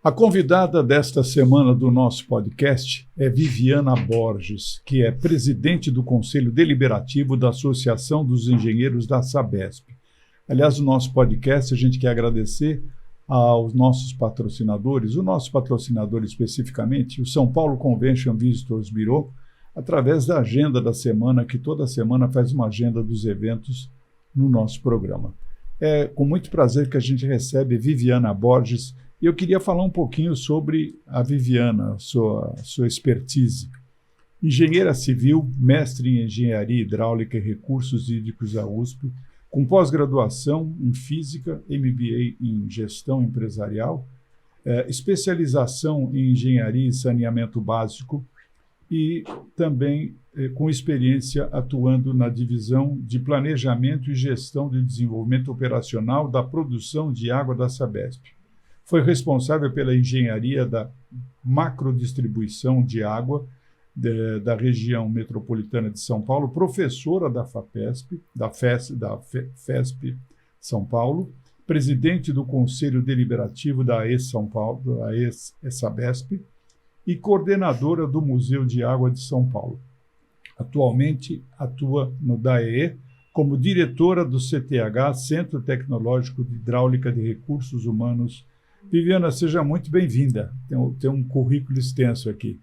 A convidada desta semana do nosso podcast é Viviana Borges, que é presidente do Conselho Deliberativo da Associação dos Engenheiros da Sabesp. Aliás, o nosso podcast, a gente quer agradecer aos nossos patrocinadores, o nosso patrocinador especificamente, o São Paulo Convention Visitors Bureau, através da agenda da semana, que toda semana faz uma agenda dos eventos no nosso programa. É com muito prazer que a gente recebe Viviana Borges. E eu queria falar um pouquinho sobre a Viviana, sua expertise. Engenheira civil, mestre em engenharia hidráulica e recursos hídricos da USP, com pós-graduação em física, MBA em gestão empresarial, especialização em engenharia e saneamento básico e também com experiência atuando na divisão de planejamento e gestão de desenvolvimento operacional da produção de água da Sabesp. Foi responsável pela engenharia da macrodistribuição de água da região metropolitana de São Paulo, professora da FAPESP, da FESP São Paulo, presidente do Conselho Deliberativo da AES São Paulo, da AES Sabesp, e coordenadora do Museu de Água de São Paulo. Atualmente atua no DAEE como diretora do CTH, Centro Tecnológico de Hidráulica de Recursos Humanos. Viviana, seja muito bem-vinda. Tem um currículo extenso aqui.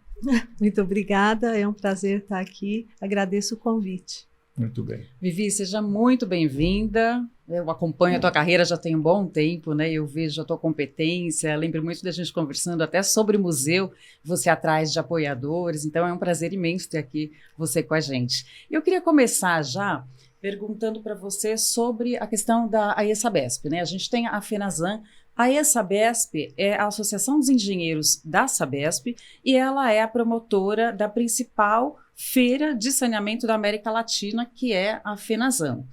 Muito obrigada, é um prazer estar aqui. Agradeço o convite. Muito bem. Vivi, seja muito bem-vinda. Eu acompanho a tua carreira já tem um bom tempo, né? Eu vejo a tua competência, lembro muito da gente conversando até sobre o museu, você atrás de apoiadores, então é um prazer imenso ter aqui você com a gente. Eu queria começar já perguntando para você sobre a questão da AES Sabesp, né? A gente tem a FENASAN. A AES Sabesp é a Associação dos Engenheiros da Sabesp e ela é a promotora da principal feira de saneamento da América Latina, que é a FENASAN.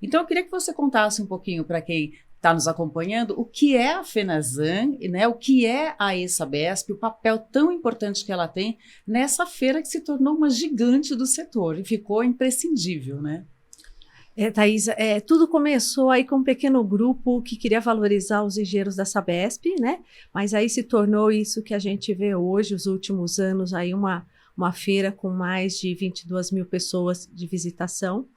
Então, eu queria que você contasse um pouquinho para quem está nos acompanhando o que é a FENASAN, né, o que é a AES Sabesp, o papel tão importante que ela tem nessa feira que se tornou uma gigante do setor e ficou imprescindível, né? Thaís, tudo começou aí com um pequeno grupo que queria valorizar os engenheiros da Sabesp, né? Mas aí se tornou isso que a gente vê hoje, os últimos anos, aí uma feira com mais de 22 mil pessoas de visitação.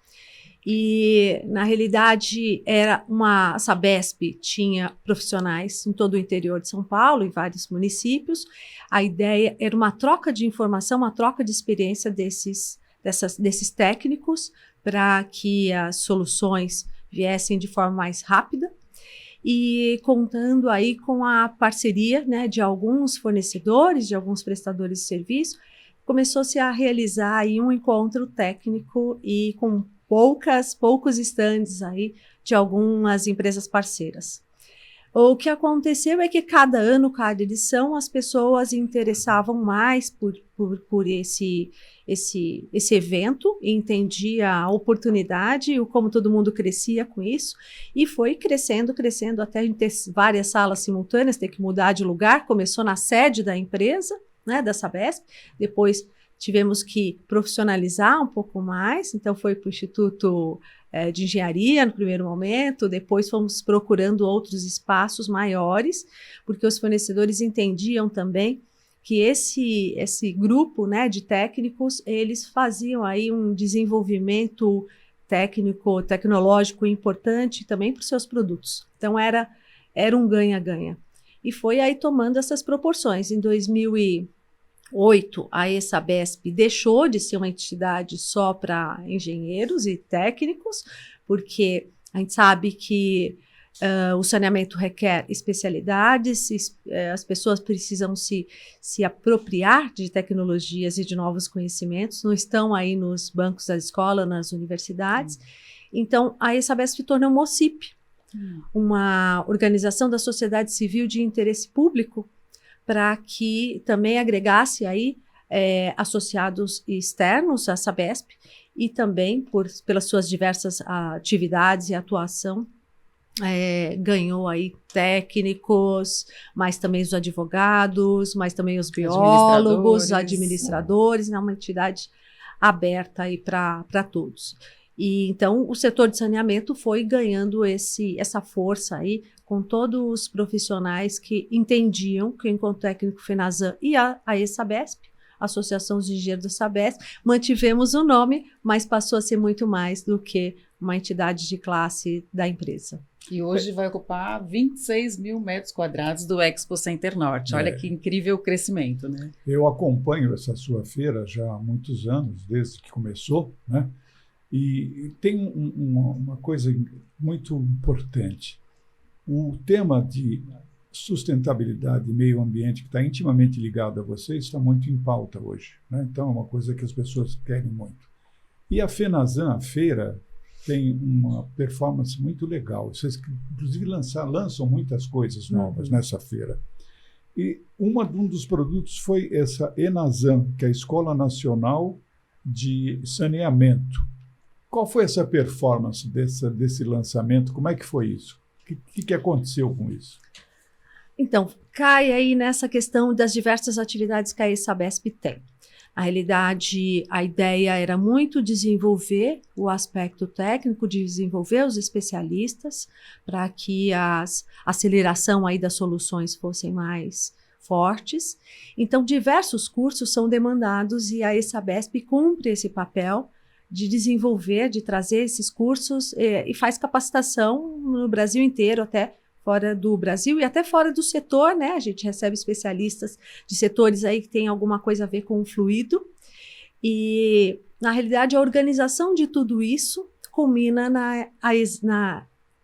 E, na realidade, a Sabesp tinha profissionais em todo o interior de São Paulo, em vários municípios. A ideia era uma troca de informação, uma troca de experiência desses técnicos, para que as soluções viessem de forma mais rápida e contando aí com a parceria, né, de alguns fornecedores, de alguns prestadores de serviço, começou-se a realizar aí um encontro técnico e com poucos estandes aí de algumas empresas parceiras. O que aconteceu é que cada ano, cada edição, as pessoas interessavam mais por esse evento, e entendia a oportunidade, como todo mundo crescia com isso, e foi crescendo, até a gente ter várias salas simultâneas, ter que mudar de lugar. Começou na sede da empresa, né, da Sabesp, depois tivemos que profissionalizar um pouco mais, então foi para o Instituto de Engenharia no primeiro momento, depois fomos procurando outros espaços maiores, porque os fornecedores entendiam também que esse grupo, né, de técnicos, eles faziam aí um desenvolvimento tecnológico importante também para os seus produtos. Então era um ganha-ganha. E foi aí tomando essas proporções. Em 2008, a AES Sabesp deixou de ser uma entidade só para engenheiros e técnicos, porque a gente sabe que o saneamento requer especialidades, as pessoas precisam se apropriar de tecnologias e de novos conhecimentos, não estão aí nos bancos da escola, nas universidades. Então, a AES Sabesp se tornou uma OCIP, uma organização da sociedade civil de interesse público, para que também agregasse aí associados externos à Sabesp e também pelas suas diversas atividades e atuação, ganhou aí técnicos, mas também os advogados, mas também os biólogos, administradores, né, uma entidade aberta aí para todos. E então o setor de saneamento foi ganhando essa força aí com todos os profissionais que entendiam que enquanto técnico FENASAN e a ESABESP, Associação dos Engenheiros da Sabesp, mantivemos o nome, mas passou a ser muito mais do que uma entidade de classe da empresa. E hoje vai ocupar 26 mil metros quadrados do Expo Center Norte. Olha que incrível crescimento, né? Eu acompanho essa sua feira já há muitos anos, desde que começou, né? E tem uma coisa muito importante. O tema de sustentabilidade e meio ambiente, que está intimamente ligado a vocês, está muito em pauta hoje, né? Então, é uma coisa que as pessoas querem muito. E a FENASAN, a feira, tem uma performance muito legal. Vocês, inclusive, lançam muitas coisas novas nessa feira. E um dos produtos foi essa ENASAN, que é a Escola Nacional de Saneamento. Qual foi essa performance desse lançamento? Como é que foi isso? O que aconteceu com isso? Então, cai aí nessa questão das diversas atividades que a ESABESP tem. Na realidade, a ideia era muito desenvolver o aspecto técnico, desenvolver os especialistas, para que a aceleração aí das soluções fossem mais fortes. Então, diversos cursos são demandados e a ESABESP cumpre esse papel de desenvolver, de trazer esses cursos e faz capacitação no Brasil inteiro, até fora do Brasil e até fora do setor, né? A gente recebe especialistas de setores aí que tem alguma coisa a ver com o fluido. E, na realidade, a organização de tudo isso culmina na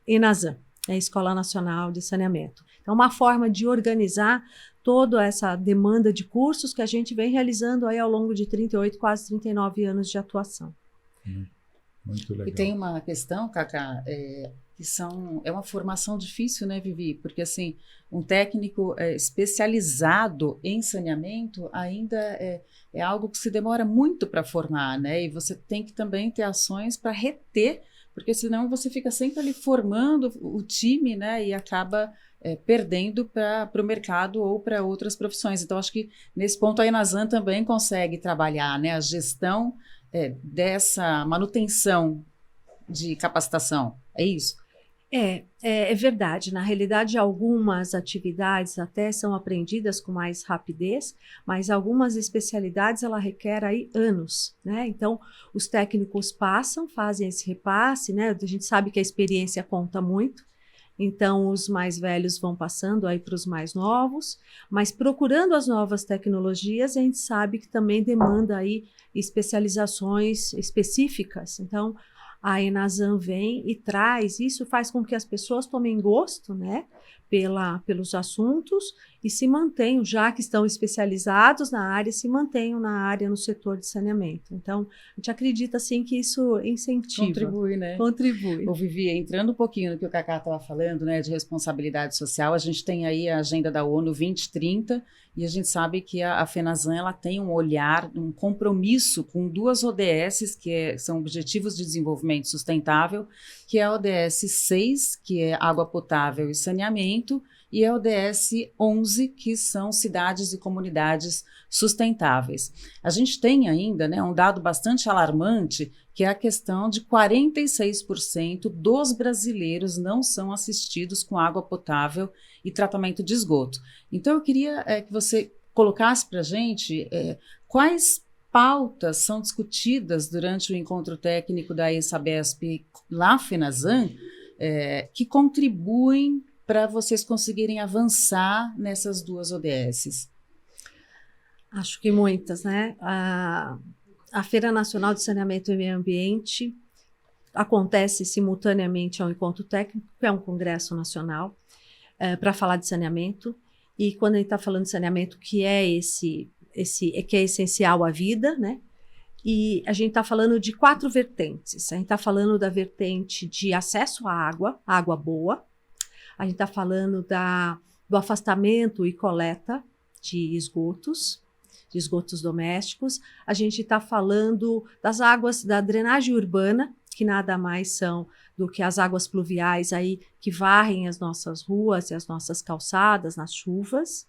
ENASAN, a Escola Nacional de Saneamento. Então, uma forma de organizar toda essa demanda de cursos que a gente vem realizando aí ao longo de 38, quase 39 anos de atuação. Muito legal. E tem uma questão, Cacá, é uma formação difícil, né, Vivi? Porque, assim, um técnico especializado em saneamento ainda é algo que se demora muito para formar, né? E você tem que também ter ações para reter, porque senão você fica sempre ali formando o time, né? E acaba perdendo para o mercado ou para outras profissões. Então, acho que nesse ponto a ENASAN também consegue trabalhar, né? A gestão dessa manutenção de capacitação. É isso? É verdade. Na realidade, algumas atividades até são aprendidas com mais rapidez, mas algumas especialidades ela requer aí anos, né? Então, os técnicos fazem esse repasse, né? A gente sabe que a experiência conta muito, então os mais velhos vão passando aí para os mais novos, mas procurando as novas tecnologias, a gente sabe que também demanda aí especializações específicas. Então, a ENASAN vem e traz, isso faz com que as pessoas tomem gosto, né, pelos assuntos e se mantenham, já que estão especializados na área, se mantenham na área, no setor de saneamento. Então, a gente acredita, assim, que isso incentiva. Contribui, né? Contribui. Ô, Vivi, entrando um pouquinho no que o Cacá estava falando, né, de responsabilidade social, a gente tem aí a Agenda da ONU 2030 e a gente sabe que a FENASAN ela tem um olhar, um compromisso com 2 ODSs, que são Objetivos de Desenvolvimento Sustentável, que é a ODS 6, que é Água Potável e Saneamento, e a ODS 11, que são Cidades e Comunidades Sustentáveis. A gente tem ainda, né, um dado bastante alarmante, que é a questão de 46% dos brasileiros não são assistidos com água potável e tratamento de esgoto. Então, eu queria que você colocasse para a gente quais pautas são discutidas durante o encontro técnico da ESABESP lá FENASAN que contribuem para vocês conseguirem avançar nessas 2 ODSs. Acho que muitas, né? A Feira Nacional de Saneamento e Meio Ambiente acontece simultaneamente ao encontro técnico, que é um congresso nacional, para falar de saneamento. E quando a gente está falando de saneamento, que é que é essencial à vida, né? E a gente está falando de 4 vertentes. A gente está falando da vertente de acesso à água boa. A gente está falando do afastamento e coleta de esgotos domésticos. A gente está falando das águas da drenagem urbana, que nada mais são do que as águas pluviais aí que varrem as nossas ruas e as nossas calçadas nas chuvas.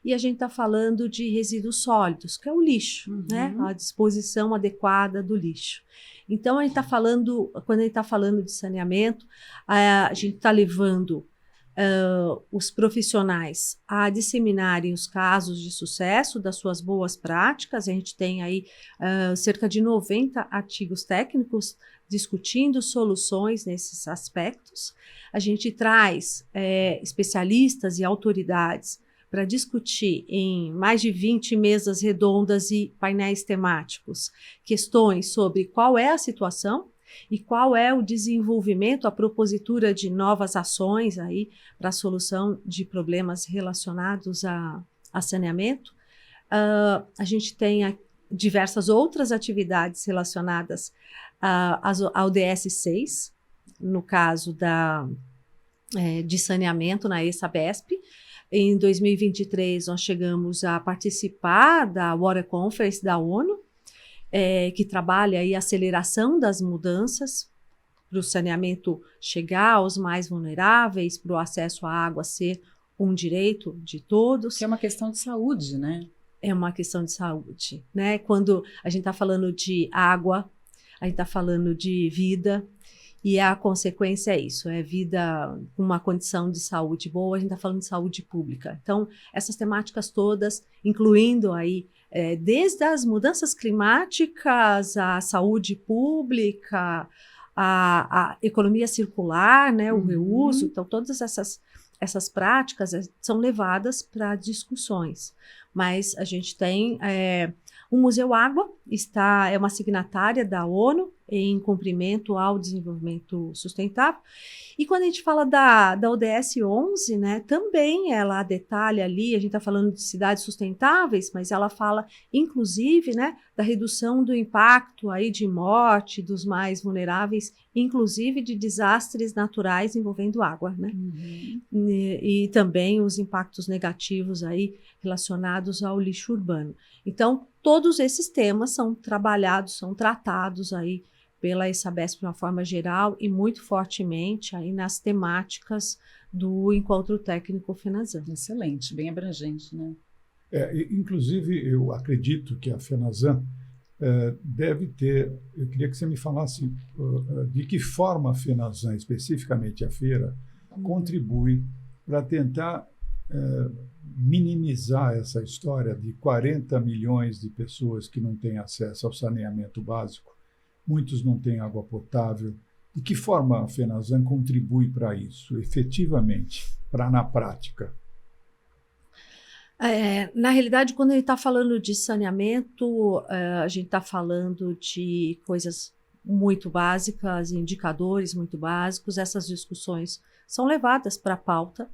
E a gente está falando de resíduos sólidos, que é o lixo, né? A disposição adequada do lixo. Então, quando a gente está falando de saneamento, a gente está levando os profissionais a disseminarem os casos de sucesso das suas boas práticas. A gente tem aí cerca de 90 artigos técnicos discutindo soluções nesses aspectos. A gente traz especialistas e autoridades para discutir em mais de 20 mesas redondas e painéis temáticos questões sobre qual é a situação e qual é o desenvolvimento, a propositura de novas ações aí para a solução de problemas relacionados a saneamento. A gente tem diversas outras atividades relacionadas ao DS6, no caso de saneamento na ESABESP. Em 2023, nós chegamos a participar da Water Conference da ONU, que trabalha aí a aceleração das mudanças para o saneamento chegar aos mais vulneráveis, para o acesso à água ser um direito de todos. Que é uma questão de saúde, né? É uma questão de saúde, né? Quando a gente está falando de água, a gente está falando de vida, e a consequência é isso, é vida com uma condição de saúde boa, a gente está falando de saúde pública. Então, essas temáticas todas, incluindo aí desde as mudanças climáticas, a saúde pública, a economia circular, né, o reuso, então todas essas práticas são levadas para discussões. Mas a gente tem o Museu Água, é uma signatária da ONU em cumprimento ao desenvolvimento sustentável. E quando a gente fala da ODS 11, né, também ela detalha ali, a gente está falando de cidades sustentáveis, mas ela fala, inclusive, né, da redução do impacto aí de morte dos mais vulneráveis, inclusive de desastres naturais envolvendo água, né? E também os impactos negativos aí relacionados ao lixo urbano. Então, todos esses temas são trabalhados, são tratados aí pela ESABESP de uma forma geral e muito fortemente aí nas temáticas do Encontro Técnico FENASAN. Excelente, bem abrangente, né? Inclusive, eu acredito que a FENASAN deve ter... Eu queria que você me falasse de que forma a FENASAN, especificamente a feira, contribui para tentar minimizar essa história de 40 milhões de pessoas que não têm acesso ao saneamento básico. Muitos não têm água potável. De que forma a FENASAN contribui para isso, efetivamente, na prática? Na realidade, quando a gente está falando de saneamento, a gente está falando de coisas muito básicas, indicadores muito básicos. Essas discussões são levadas para a pauta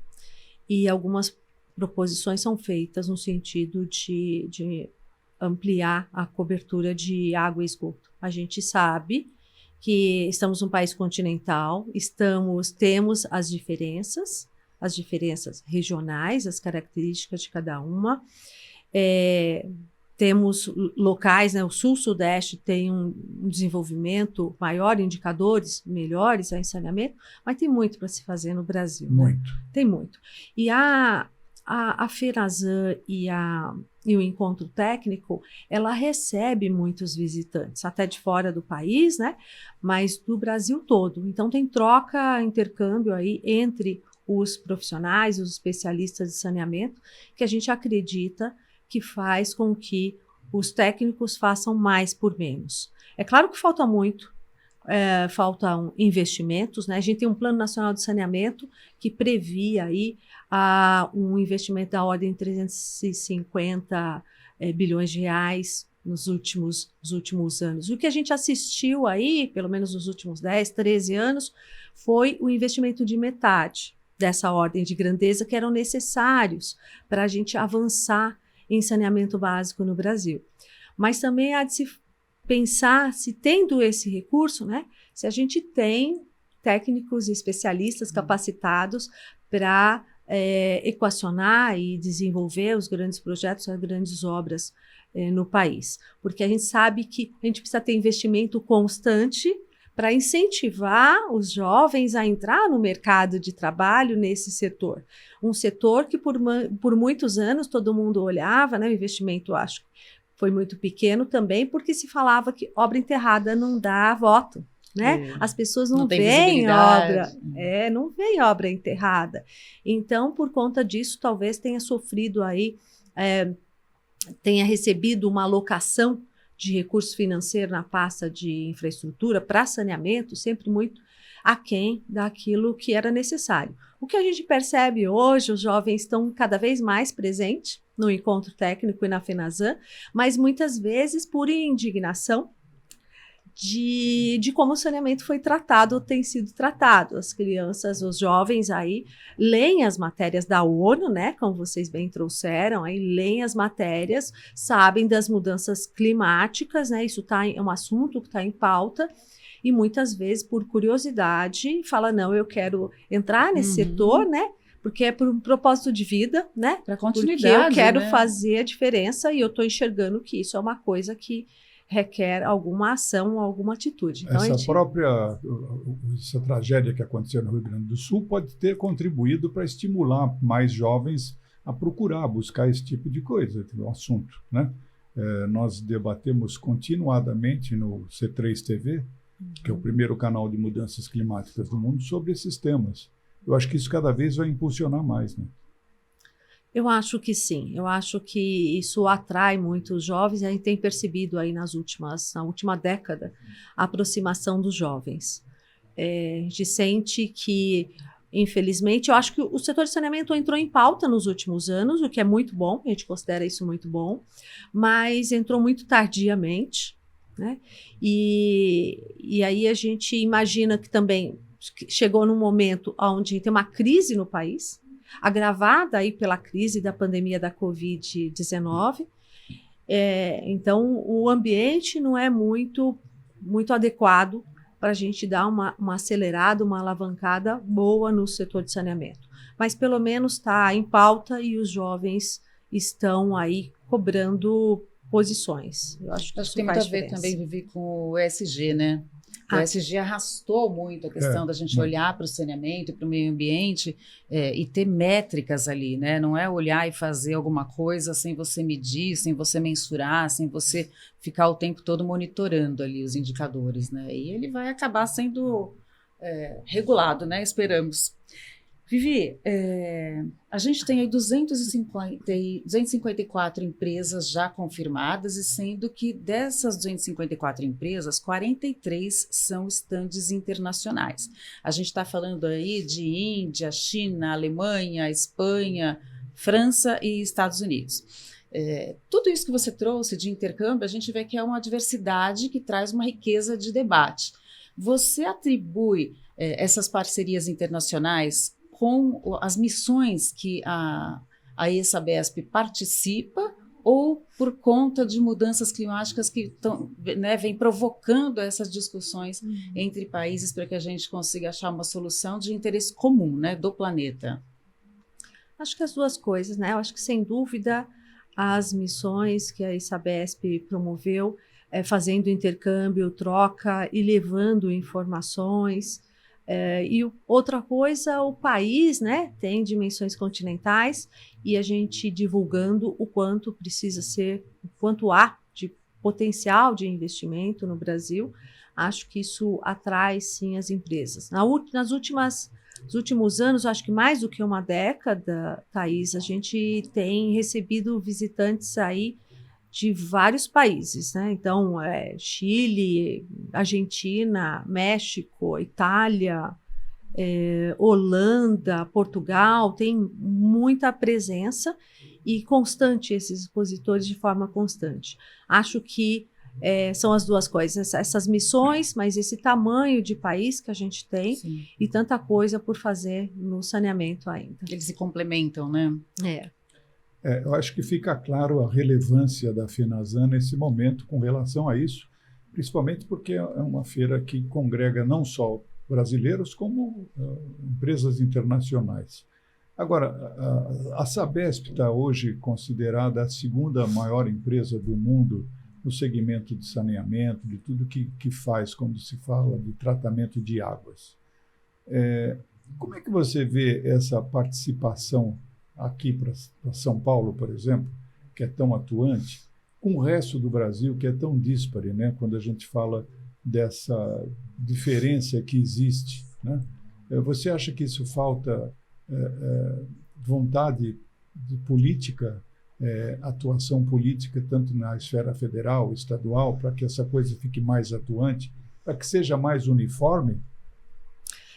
e algumas proposições são feitas no sentido de ampliar a cobertura de água e esgoto. A gente sabe que estamos num país continental, temos as diferenças regionais, as características de cada uma. Temos locais, né, o Sul-Sudeste tem um desenvolvimento maior, indicadores melhores em saneamento, mas tem muito para se fazer no Brasil. Muito. Né? Tem muito. E a FENASAN e o Encontro Técnico, ela recebe muitos visitantes, até de fora do país, né? Mas do Brasil todo. Então tem troca, intercâmbio aí entre os profissionais, os especialistas de saneamento, que a gente acredita que faz com que os técnicos façam mais por menos. É claro que falta muito, faltam investimentos, né? A gente tem um Plano Nacional de Saneamento que previa aí um investimento da ordem de 350 bilhões de reais nos últimos anos. O que a gente assistiu aí, pelo menos nos últimos 10, 13 anos, foi o investimento de metade dessa ordem de grandeza que eram necessários para a gente avançar em saneamento básico no Brasil. Mas também há de se pensar se tendo esse recurso, né, se a gente tem técnicos e especialistas capacitados para equacionar e desenvolver os grandes projetos, as grandes obras no país. Porque a gente sabe que a gente precisa ter investimento constante para incentivar os jovens a entrar no mercado de trabalho nesse setor. Um setor que por muitos anos todo mundo olhava, né, o investimento, acho, foi muito pequeno também, porque se falava que obra enterrada não dá voto, né? As pessoas não veem obra, não veem obra enterrada. Então, por conta disso, talvez tenha sofrido aí, tenha recebido uma alocação de recurso financeiro na pasta de infraestrutura para saneamento, sempre muito aquém daquilo que era necessário. O que a gente percebe hoje, os jovens estão cada vez mais presentes no encontro técnico e na FENASAN, mas muitas vezes por indignação de como o saneamento foi tratado ou tem sido tratado. As crianças, os jovens aí leem as matérias da ONU, né, como vocês bem trouxeram, aí leem as matérias, sabem das mudanças climáticas, né, isso é um assunto que está em pauta, e muitas vezes, por curiosidade, fala, não, eu quero entrar nesse setor, né, porque é por um propósito de vida, né, para continuidade, porque eu quero né? fazer a diferença e eu estou enxergando que isso é uma coisa que requer alguma ação, alguma atitude. Então, essa tragédia que aconteceu no Rio Grande do Sul pode ter contribuído para estimular mais jovens a procurar, buscar esse tipo de coisa, um assunto, né? Nós debatemos continuadamente no C3 TV, que é o primeiro canal de mudanças climáticas do mundo, sobre esses temas. Eu acho que isso cada vez vai impulsionar mais, né? Eu acho que sim, eu acho que isso atrai muitos jovens, e a gente tem percebido aí na última década a aproximação dos jovens. A gente sente que, infelizmente, eu acho que o setor de saneamento entrou em pauta nos últimos anos, o que é muito bom, a gente considera isso muito bom, mas entrou muito tardiamente, né? E aí a gente imagina que também chegou num momento onde tem uma crise no país, agravada aí pela crise da pandemia da Covid-19. Então, o ambiente não é muito adequado para a gente dar uma acelerada, uma alavancada boa no setor de saneamento. Mas, pelo menos, está em pauta e os jovens estão aí cobrando posições. Eu acho que isso tem muito a ver também, Vivi, com o ESG, né? O ESG arrastou muito a questão da gente olhar para o saneamento, para o meio ambiente e ter métricas ali, né? Não é olhar e fazer alguma coisa sem você medir, sem você mensurar, sem você ficar o tempo todo monitorando ali os indicadores, né? E ele vai acabar sendo regulado, né? Esperamos. Vivi, a gente tem aí 254 empresas já confirmadas, e sendo que dessas 254 empresas, 43 são estandes internacionais. A gente está falando aí de Índia, China, Alemanha, Espanha, França e Estados Unidos. Tudo isso que você trouxe de intercâmbio, a gente vê que é uma diversidade que traz uma riqueza de debate. Você atribui essas parcerias internacionais com as missões que a ESABESP participa, ou por conta de mudanças climáticas que vem provocando essas discussões entre países para que a gente consiga achar uma solução de interesse comum, né, do planeta? Acho que as duas coisas, né? Eu acho que, sem dúvida, as missões que a ESABESP promoveu, fazendo intercâmbio, troca e levando informações. E outra coisa, o país, né, tem dimensões continentais, e a gente divulgando o quanto precisa ser, o quanto há de potencial de investimento no Brasil. Acho que isso atrai, sim, as empresas. Nos últimos anos, acho que mais do que uma década, Thaís, a gente tem recebido visitantes aí de vários países, né? Então, Chile, Argentina, México, Itália, Holanda, Portugal, tem muita presença e constante, esses expositores de forma constante. Acho que são as duas coisas, essas missões, mas esse tamanho de país que a gente tem. Sim. E tanta coisa por fazer no saneamento ainda. Eles se complementam, né? Eu acho que fica claro a relevância da FENASAN nesse momento com relação a isso, principalmente porque é uma feira que congrega não só brasileiros, como empresas internacionais. Agora, a Sabesp está hoje considerada a segunda maior empresa do mundo no segmento de saneamento, de tudo que faz, quando se fala de tratamento de águas. Como é que você vê essa participação aqui para São Paulo, por exemplo, que é tão atuante, com o resto do Brasil, que é tão díspare, né? Quando a gente fala dessa diferença que existe, né? Você acha que isso falta vontade de política, atuação política, tanto na esfera federal, estadual, para que essa coisa fique mais atuante, para que seja mais uniforme?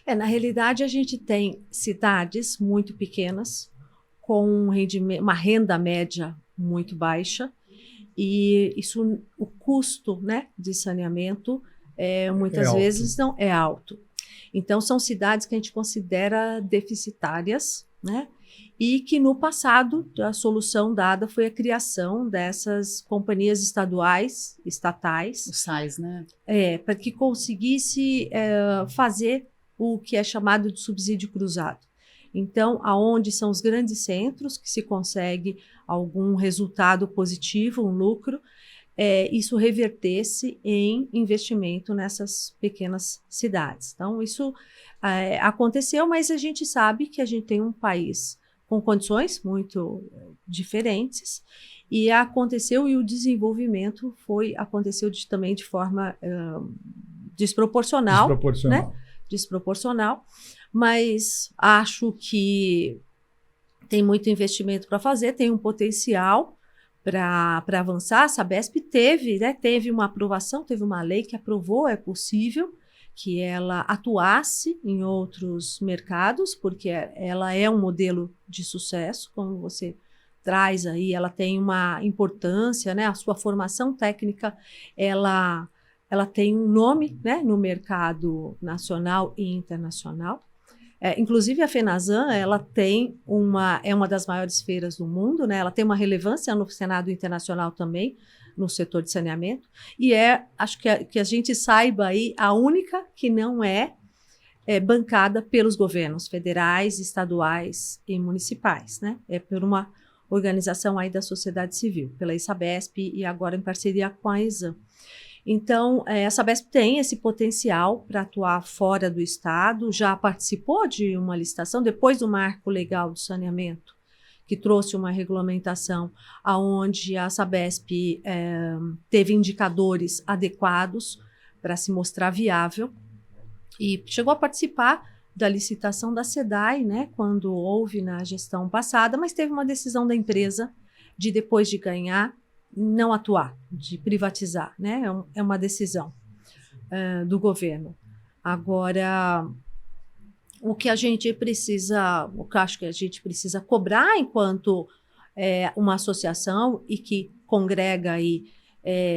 Na realidade, a gente tem cidades muito pequenas, com uma renda média muito baixa, e isso, o custo, né, de saneamento muitas vezes não é alto. Então, são cidades que a gente considera deficitárias, né? E que no passado a solução dada foi a criação dessas companhias estatais, Os SAIs, né? Para que conseguisse fazer o que é chamado de subsídio cruzado. Então, aonde são os grandes centros que se consegue algum resultado positivo, um lucro, isso revertesse em investimento nessas pequenas cidades. Então, isso aconteceu, mas a gente sabe que a gente tem um país com condições muito diferentes, e aconteceu, e o desenvolvimento aconteceu também de forma desproporcional. Né? Desproporcional, mas acho que tem muito investimento para fazer, tem um potencial para avançar. A Sabesp teve uma aprovação, teve uma lei que aprovou, é possível que ela atuasse em outros mercados, porque ela é um modelo de sucesso, como você traz aí, ela tem uma importância, né? A sua formação técnica, ela tem um nome, né, no mercado nacional e internacional. Inclusive a FENASAN, ela é uma das maiores feiras do mundo, né? Ela tem uma relevância no cenário internacional também, no setor de saneamento, e acho que a gente saiba aí, a única que não é bancada pelos governos federais, estaduais e municipais, né? É por uma organização aí da sociedade civil, pela Sabesp e agora em parceria com a Exam. Então, a Sabesp tem esse potencial para atuar fora do estado, já participou de uma licitação depois do Marco Legal do Saneamento, que trouxe uma regulamentação onde a Sabesp teve indicadores adequados para se mostrar viável, e chegou a participar da licitação da SEDAI, né, quando houve na gestão passada, mas teve uma decisão da empresa de, depois de ganhar, não atuar, de privatizar, né? É uma decisão do governo. Agora, o que a gente precisa, o que eu acho que a gente precisa cobrar enquanto uma associação e que congrega aí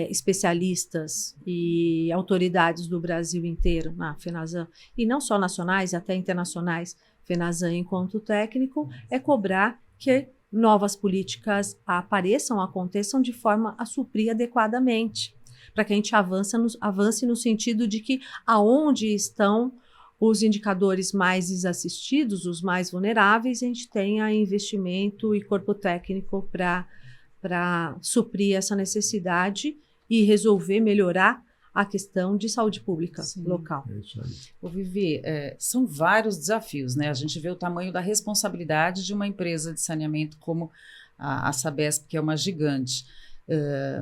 especialistas e autoridades do Brasil inteiro na FENASAN, e não só nacionais, até internacionais, FENASAN enquanto técnico, é cobrar que novas políticas aconteçam de forma a suprir adequadamente, para que a gente avance no sentido de que aonde estão os indicadores mais desassistidos, os mais vulneráveis, a gente tenha investimento e corpo técnico para suprir essa necessidade e resolver, melhorar a questão de saúde pública local. É isso aí. Vivi, são vários desafios, né? A gente vê o tamanho da responsabilidade de uma empresa de saneamento como a Sabesp, que é uma gigante.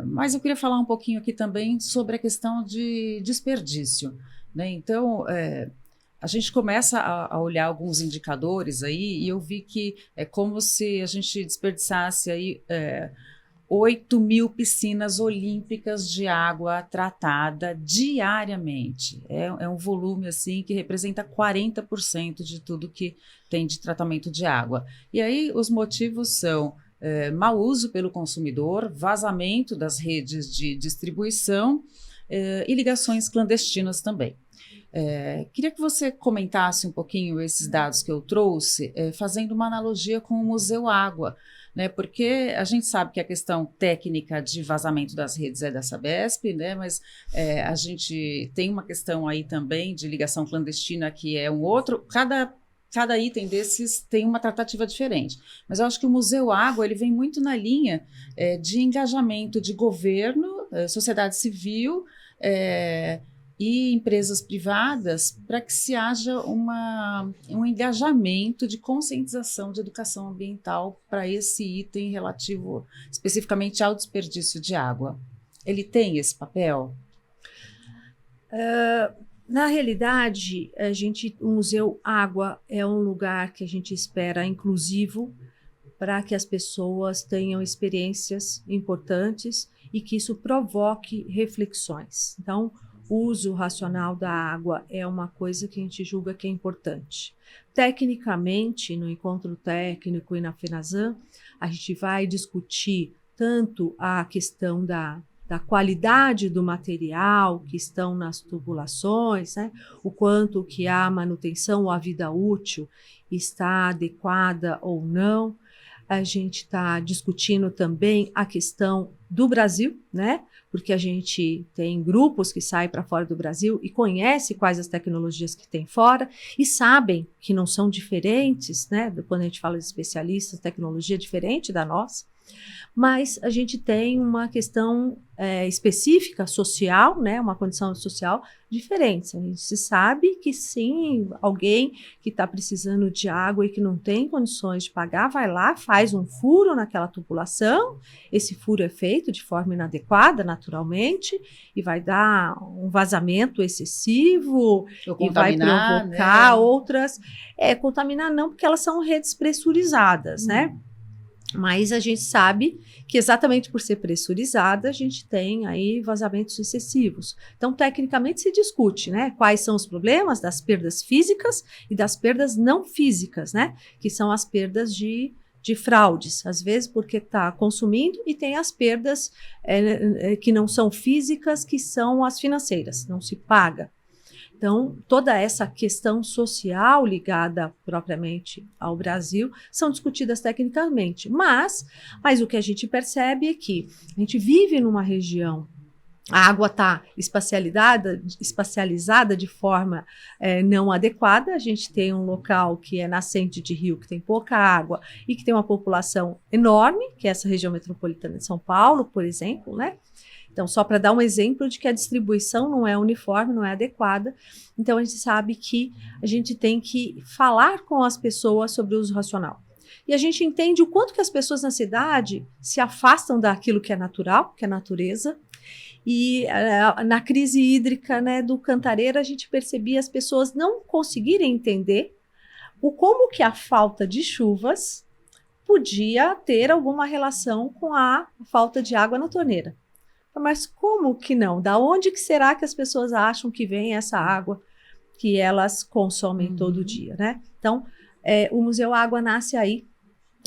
Mas eu queria falar um pouquinho aqui também sobre a questão de desperdício, né? Então, a gente começa a olhar alguns indicadores aí, e eu vi que é como se a gente desperdiçasse aí 8.000 piscinas olímpicas de água tratada diariamente. É um volume assim que representa 40% de tudo que tem de tratamento de água. E aí os motivos são mau uso pelo consumidor, vazamento das redes de distribuição e ligações clandestinas também. Queria que você comentasse um pouquinho esses dados que eu trouxe, fazendo uma analogia com o Museu Água, né? Porque a gente sabe que a questão técnica de vazamento das redes é da Sabesp, né? Mas a gente tem uma questão aí também de ligação clandestina, que é um outro. Cada item desses tem uma tratativa diferente. Mas eu acho que o Museu Água ele vem muito na linha de engajamento de governo, sociedade civil, e empresas privadas para que se haja um engajamento de conscientização de educação ambiental para esse item relativo especificamente ao desperdício de água. Ele tem esse papel? Na realidade, o Museu Água é um lugar que a gente espera inclusivo para que as pessoas tenham experiências importantes e que isso provoque reflexões. Então, o uso racional da água é uma coisa que a gente julga que é importante. Tecnicamente, no encontro técnico e na FENASAM, a gente vai discutir tanto a questão da qualidade do material que estão nas tubulações, né? O quanto que a manutenção ou a vida útil está adequada ou não. A gente está discutindo também a questão do Brasil, né? Porque a gente tem grupos que saem para fora do Brasil e conhecem quais as tecnologias que tem fora e sabem que não são diferentes, né? Quando a gente fala de especialistas, tecnologia é diferente da nossa. Mas a gente tem uma questão específica social, né, uma condição social diferente. A gente sabe que sim, alguém que está precisando de água e que não tem condições de pagar, vai lá, faz um furo naquela tubulação, esse furo é feito de forma inadequada, naturalmente, e vai dar um vazamento excessivo e vai provocar outras... contaminar não, porque elas são redes pressurizadas, né? Mas a gente sabe que exatamente por ser pressurizada, a gente tem aí vazamentos excessivos. Então, tecnicamente se discute, né, quais são os problemas das perdas físicas e das perdas não físicas, né, que são as perdas de fraudes, às vezes porque está consumindo, e tem as perdas que não são físicas, que são as financeiras, não se paga. Então, toda essa questão social ligada propriamente ao Brasil são discutidas tecnicamente, mas o que a gente percebe é que a gente vive numa região, a água está espacializada de forma não adequada. A gente tem um local que é nascente de rio, que tem pouca água e que tem uma população enorme, que é essa região metropolitana de São Paulo, por exemplo, né? Então, só para dar um exemplo de que a distribuição não é uniforme, não é adequada. Então, a gente sabe que a gente tem que falar com as pessoas sobre o uso racional. E a gente entende o quanto que as pessoas na cidade se afastam daquilo que é natural, que é natureza. E na crise hídrica, né, do Cantareira, a gente percebia as pessoas não conseguirem entender como que a falta de chuvas podia ter alguma relação com a falta de água na torneira. Mas como que não? Da onde que será que as pessoas acham que vem essa água que elas consomem todo dia, né? Então, o Museu Água nasce aí,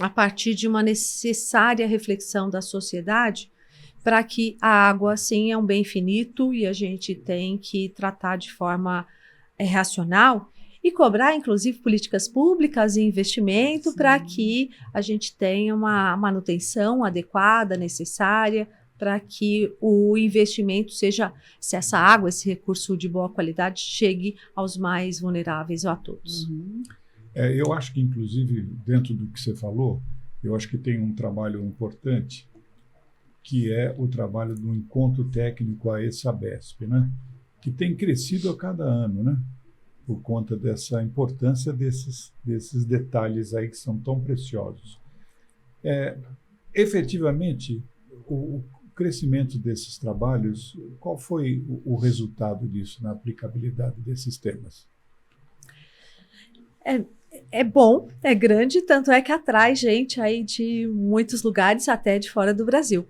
a partir de uma necessária reflexão da sociedade, para que a água, sim, é um bem finito e a gente tem que tratar de forma racional e cobrar, inclusive, políticas públicas e investimento para que a gente tenha uma manutenção adequada, necessária, para que o investimento seja, se essa água, esse recurso de boa qualidade, chegue aos mais vulneráveis ou a todos. Eu acho que, inclusive, dentro do que você falou, eu acho que tem um trabalho importante, que é o trabalho do encontro técnico AE-Sabesp, né? Que tem crescido a cada ano, né? Por conta dessa importância desses detalhes aí que são tão preciosos. Efetivamente, o crescimento desses trabalhos, qual foi o resultado disso na aplicabilidade desses temas? É bom, é grande, tanto é que atrai gente aí de muitos lugares, até de fora do Brasil.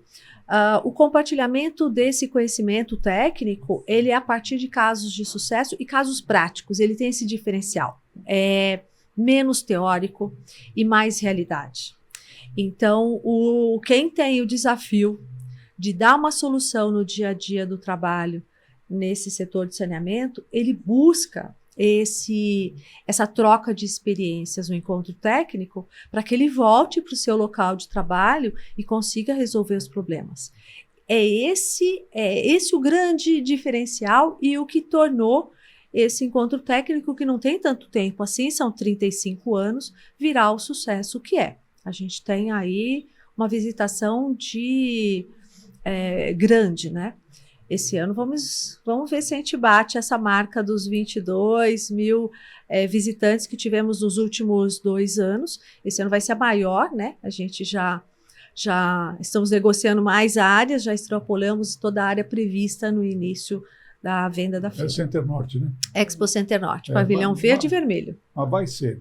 O compartilhamento desse conhecimento técnico, ele é a partir de casos de sucesso e casos práticos, ele tem esse diferencial. É menos teórico e mais realidade. Então, quem tem o desafio de dar uma solução no dia a dia do trabalho nesse setor de saneamento, ele busca essa troca de experiências no encontro técnico para que ele volte para o seu local de trabalho e consiga resolver os problemas. É esse o grande diferencial e o que tornou esse encontro técnico, que não tem tanto tempo assim, são 35 anos, virar o sucesso que é. A gente tem aí uma visitação grande, né? esse ano vamos ver se a gente bate essa marca dos 22 mil visitantes que tivemos nos últimos 2 anos. Esse ano vai ser a maior, né? A gente já estamos negociando mais áreas, já extrapolamos toda a área prevista no início da venda da feira. É o Center Norte, né? Expo Center Norte, pavilhão verde e vermelho. Vai ser,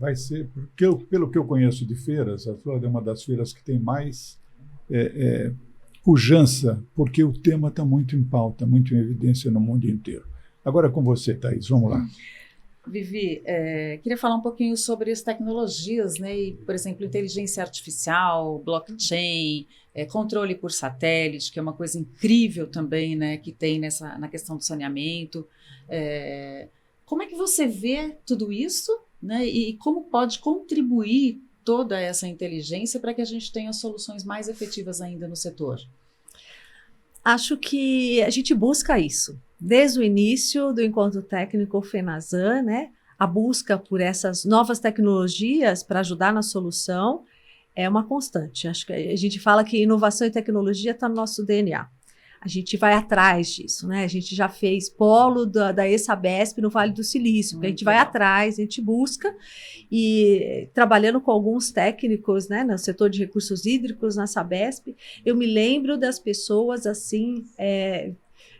porque pelo que eu conheço de feiras, a sua é uma das feiras que tem mais pujança, porque o tema está muito em pauta, muito em evidência no mundo inteiro. Agora com você, Thaís, vamos lá. Vivi, queria falar um pouquinho sobre as tecnologias, né? E, por exemplo, inteligência artificial, blockchain, controle por satélite, que é uma coisa incrível também, né? Que tem na questão do saneamento. Como é que você vê tudo isso, né? E como pode contribuir toda essa inteligência para que a gente tenha soluções mais efetivas ainda no setor? Acho que a gente busca isso. Desde o início do Encontro Técnico FENASAN, né, a busca por essas novas tecnologias para ajudar na solução é uma constante. Acho que a gente fala que inovação e tecnologia está no nosso DNA. A gente vai atrás disso, né? A gente já fez polo da ESABESP no Vale do Silício, porque a gente vai atrás, a gente busca, e trabalhando com alguns técnicos, né, no setor de recursos hídricos, na Sabesp, eu me lembro das pessoas assim,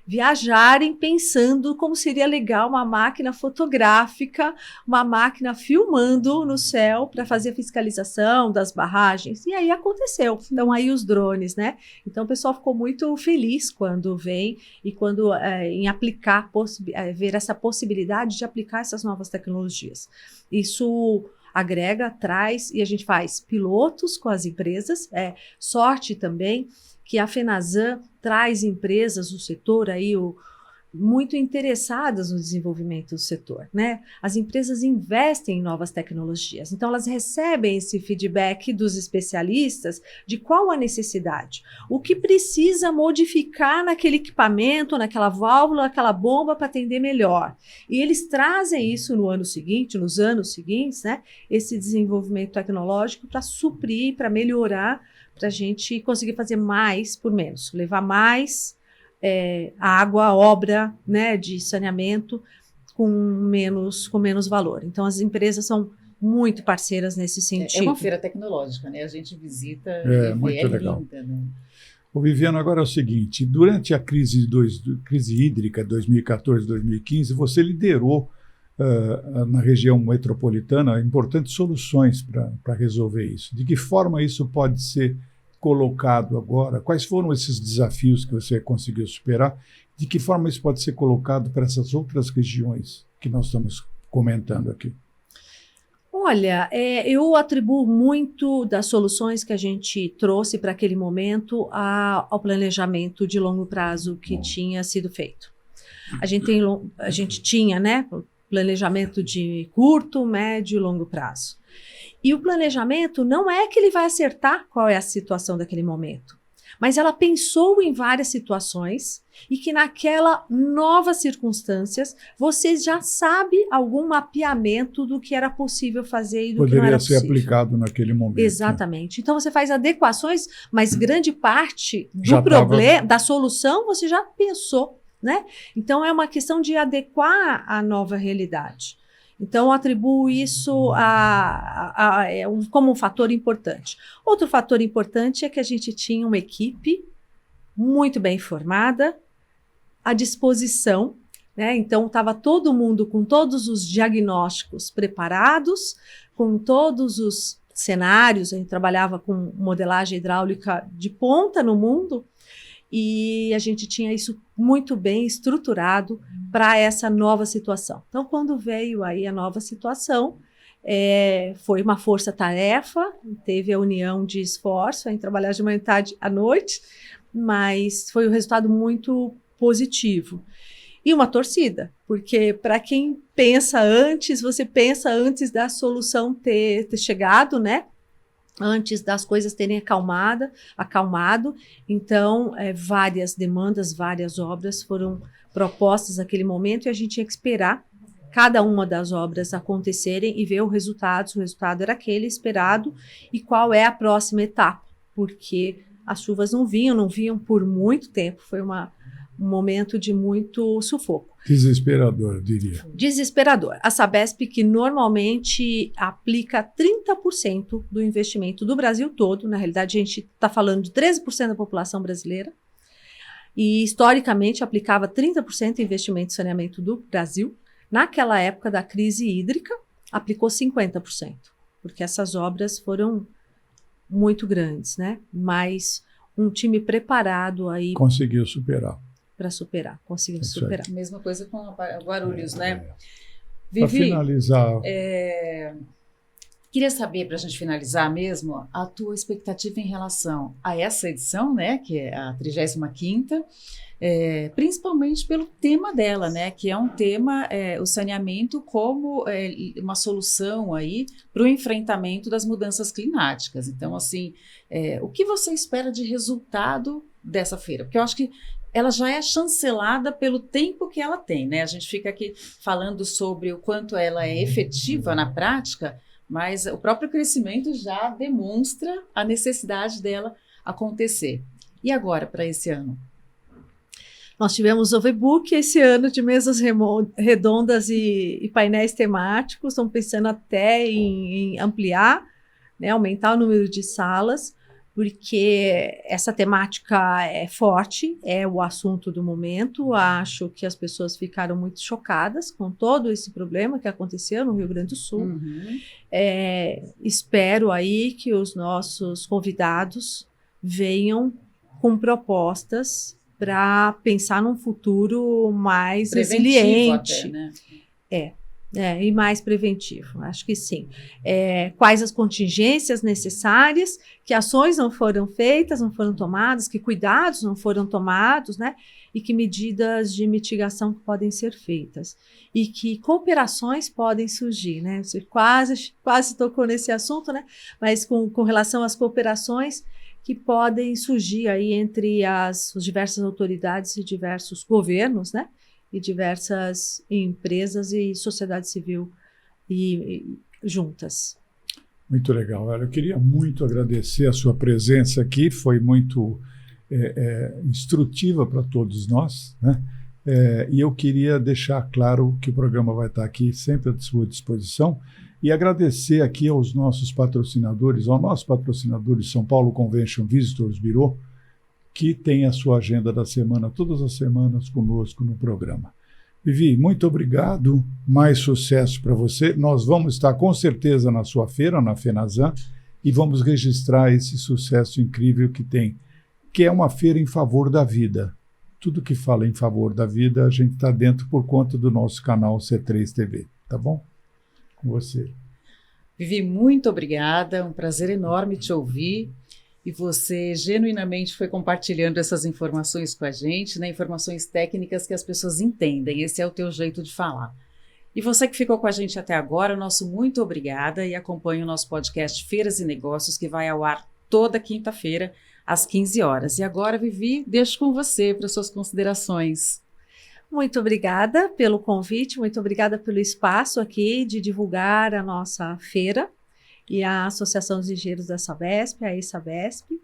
viajarem pensando como seria legal uma máquina fotográfica, uma máquina filmando no céu para fazer a fiscalização das barragens. E aí aconteceu. Então, aí os drones, né? Então, o pessoal ficou muito feliz quando vem e quando em aplicar, ver essa possibilidade de aplicar essas novas tecnologias. Isso agrega, traz, e a gente faz pilotos com as empresas. Sorte também que a FENASAN traz empresas do setor aí muito interessadas no desenvolvimento do setor, né? As empresas investem em novas tecnologias, então elas recebem esse feedback dos especialistas de qual a necessidade, o que precisa modificar naquele equipamento, naquela válvula, naquela bomba para atender melhor. E eles trazem isso no ano seguinte, nos anos seguintes, né? Esse desenvolvimento tecnológico para suprir, para melhorar, para a gente conseguir fazer mais por menos, levar mais água, obra, né, de saneamento com menos valor. Então, as empresas são muito parceiras nesse sentido. É uma feira tecnológica, né? A gente visita e muito legal. Linda, né? O Viviano, agora é o seguinte, durante a crise hídrica 2014-2015, você liderou na região metropolitana importantes soluções para resolver isso. De que forma isso pode ser colocado agora? Quais foram esses desafios que você conseguiu superar? De que forma isso pode ser colocado para essas outras regiões que nós estamos comentando aqui? Olha, eu atribuo muito das soluções que a gente trouxe para aquele momento ao planejamento de longo prazo que tinha sido feito. A gente tinha, né, planejamento de curto, médio e longo prazo. E o planejamento não é que ele vai acertar qual é a situação daquele momento, mas ela pensou em várias situações e que naquela novas circunstâncias você já sabe algum mapeamento do que era possível fazer e do que não era possível. Poderia ser aplicado naquele momento. Exatamente. Né? Então você faz adequações, mas grande parte do problema, da solução, você já pensou, né? Então é uma questão de adequar à nova realidade. Então, eu atribuo isso como um fator importante. Outro fator importante é que a gente tinha uma equipe muito bem formada, à disposição, né? Então, estava todo mundo com todos os diagnósticos preparados, com todos os cenários. A gente trabalhava com modelagem hidráulica de ponta no mundo, e a gente tinha isso muito bem estruturado para essa nova situação. Então, quando veio aí a nova situação, foi uma força-tarefa, teve a união de esforço, em trabalhar de manhã, tarde à noite, mas foi um resultado muito positivo. E uma torcida, porque para quem pensa antes, você pensa antes da solução ter chegado, né? Antes das coisas terem acalmado. Então, várias demandas, várias obras foram propostas naquele momento e a gente tinha que esperar cada uma das obras acontecerem e ver o resultado. Se o resultado era aquele esperado e qual é a próxima etapa, porque as chuvas não vinham por muito tempo. Foi uma um momento de muito sufoco. Desesperador, eu diria. Desesperador. A Sabesp, que normalmente aplica 30% do investimento do Brasil todo, na realidade a gente está falando de 13% da população brasileira, e historicamente aplicava 30% de investimento em saneamento do Brasil. Naquela época da crise hídrica, aplicou 50%, porque essas obras foram muito grandes, né? Mas um time preparado aí conseguiu superar. Para superar, conseguiu superar. Mesma coisa com a Guarulhos, né? Para finalizar... Queria saber, para a gente finalizar mesmo, a tua expectativa em relação a essa edição, né, que é a 35ª, principalmente pelo tema dela, né, que é um tema, o saneamento como uma solução aí para o enfrentamento das mudanças climáticas. Então, assim, o que você espera de resultado dessa feira? Porque eu acho que ela já é chancelada pelo tempo que ela tem, né? A gente fica aqui falando sobre o quanto ela é efetiva na prática, mas o próprio crescimento já demonstra a necessidade dela acontecer. E agora, para esse ano? Nós tivemos overbook esse ano de mesas redondas e painéis temáticos, estamos pensando até em ampliar, né, aumentar o número de salas, porque essa temática é forte, é o assunto do momento. Acho que as pessoas ficaram muito chocadas com todo esse problema que aconteceu no Rio Grande do Sul. Uhum. Espero aí que os nossos convidados venham com propostas para pensar num futuro mais resiliente. Até, né? E mais preventivo, acho que sim. Quais as contingências necessárias, que ações não foram feitas, não foram tomadas, que cuidados não foram tomados, né? E que medidas de mitigação podem ser feitas. E que cooperações podem surgir, né? Você quase tocou nesse assunto, né? Mas com relação às cooperações que podem surgir aí entre as diversas autoridades e diversos governos, né? E diversas empresas e sociedade civil juntas. Muito legal. Eu queria muito agradecer a sua presença aqui, foi muito instrutiva para todos nós, né? E eu queria deixar claro que o programa vai estar aqui sempre à sua disposição e agradecer aqui aos nossos patrocinadores, ao nosso patrocinador de São Paulo Convention Visitors Bureau, que tem a sua agenda da semana, todas as semanas conosco no programa. Vivi, muito obrigado, mais sucesso para você. Nós vamos estar com certeza na sua feira, na FENASAN, e vamos registrar esse sucesso incrível que tem, que é uma feira em favor da vida. Tudo que fala em favor da vida, a gente está dentro por conta do nosso canal C3 TV, tá bom? Com você. Vivi, muito obrigada, um prazer enorme te ouvir. E você genuinamente foi compartilhando essas informações com a gente, né? Informações técnicas que as pessoas entendem. Esse é o teu jeito de falar. E você que ficou com a gente até agora, nosso muito obrigada e acompanhe o nosso podcast Feiras e Negócios, que vai ao ar toda quinta-feira, às 15 horas. E agora, Vivi, deixo com você para suas considerações. Muito obrigada pelo convite, muito obrigada pelo espaço aqui de divulgar a nossa feira e a Associação dos Engenheiros da Sabesp, a ESABESP,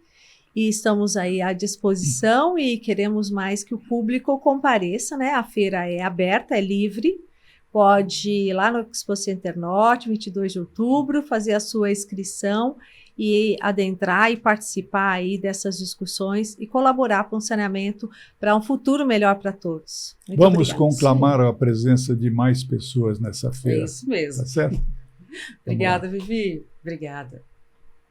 e estamos aí à disposição e queremos mais que o público compareça, né? A feira é aberta, é livre, pode ir lá no Expo Center Norte, 22 de outubro, fazer a sua inscrição e adentrar e participar aí dessas discussões e colaborar com o saneamento para um futuro melhor para todos. Muito Vamos obrigada. conclamar a presença de mais pessoas nessa feira. É isso mesmo. Tá certo? Obrigada, Vivi. Obrigada.